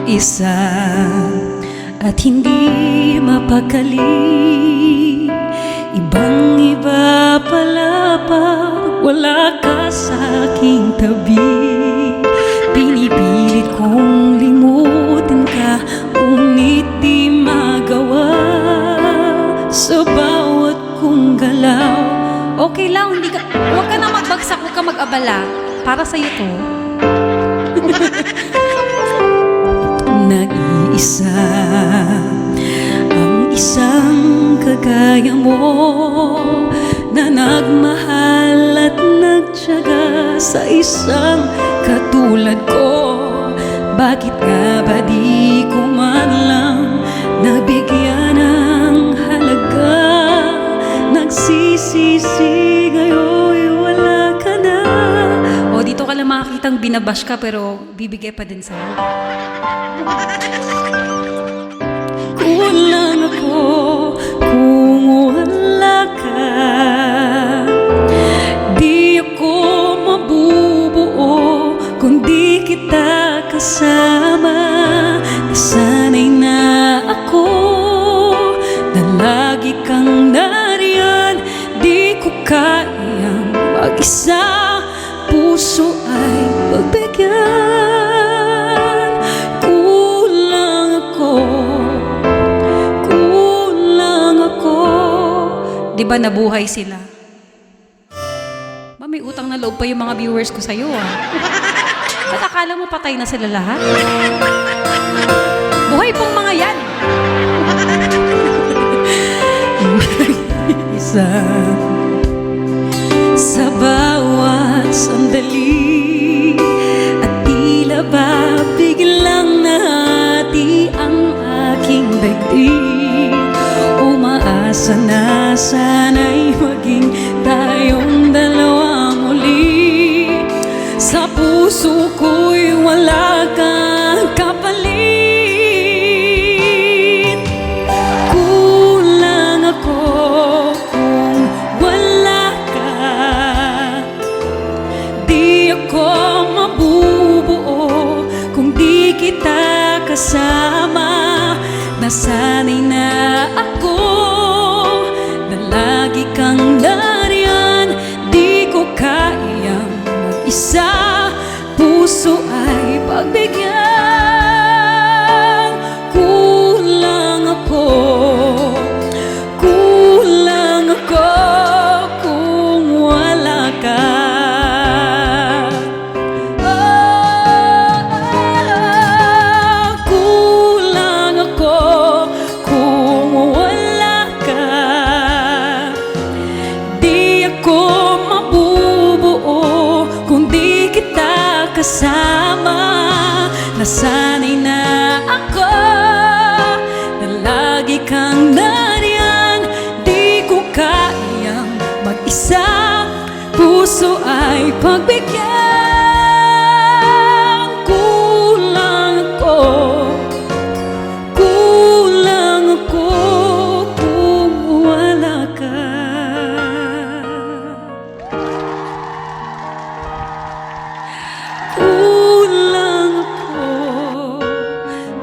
isa at hindi mapakali. Ibang iba pala pag wala ka sa aking tabi. Pinipilit kong limutin ka, ngunit di magawa sa bawat kong galaw. Okay lang, huwag ka na magbagsak, huwag ka mag-abala. Para sa'yo to. Nag-iisa ang isang kagaya mo, na nagmahal at nagtiyaga sa isang katulad ko. Bakit nga ba di ko man lang nabigyan ng halaga? Nagsisisi ngayon wala ka na. O, dito ka lang makakitang binabash ka pero bibigay pa din sa'yo. Kung lang ako, kung wala ka, di ako mabubuo kung di kita kasama. Nasanay na ako na lagi kang nariyan. Di ko kayang mag-isa, puso ay pagbigyan. Kulang ako, kulang ako. Di ba nabuhay sila? Ba, may utang na loob pa yung mga viewers ko sa'yo, ah. Ba't akala mo patay na sila lahat? Buhay pong mga yan! Isa sa bawat sandali, at tila ba biglang nahati ang aking daigdig. Umaasa na sana'y maging tayong dalawa muli. Sa puso ko'y wala kang kapalit. Kulang ako kung wala ka. Di ako mabubuo kung di kita kasama. Nasanay na ako na lagi kang nariyan. Di ko kayang mag-isa, puso ay pagbigyan. Kulang ako, kulang ako kung wala ka. Kulang ako kung wala ka. Di ako mabubuo kung di kita kasama. Nasanay na ako na lagi kang nariyan. Di ko kayang mag-isa, puso ay pagbigyan. Kulang ako, kulang ako kung wala ka.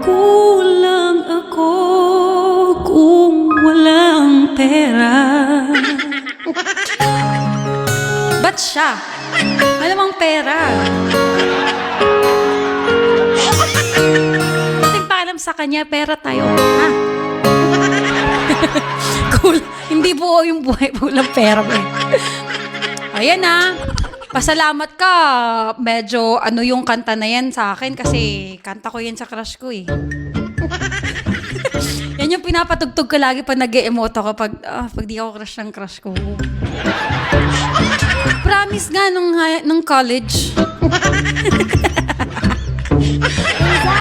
Kulang ako kung walang pera. Ba't siya? Malamang pera. Ating paalam sa kanya, pera tayo. Ha? Cool. Hindi buo yung buhay, walang pera. Ayan na. Pasalamat ka. Medyo ano yung kanta na yan sa akin kasi kanta ko yan sa crush ko eh. Yan yung pinapatugtog ko lagi pag nag-e-emote ako pag di ako crush ng crush ko. Promise nga nung college.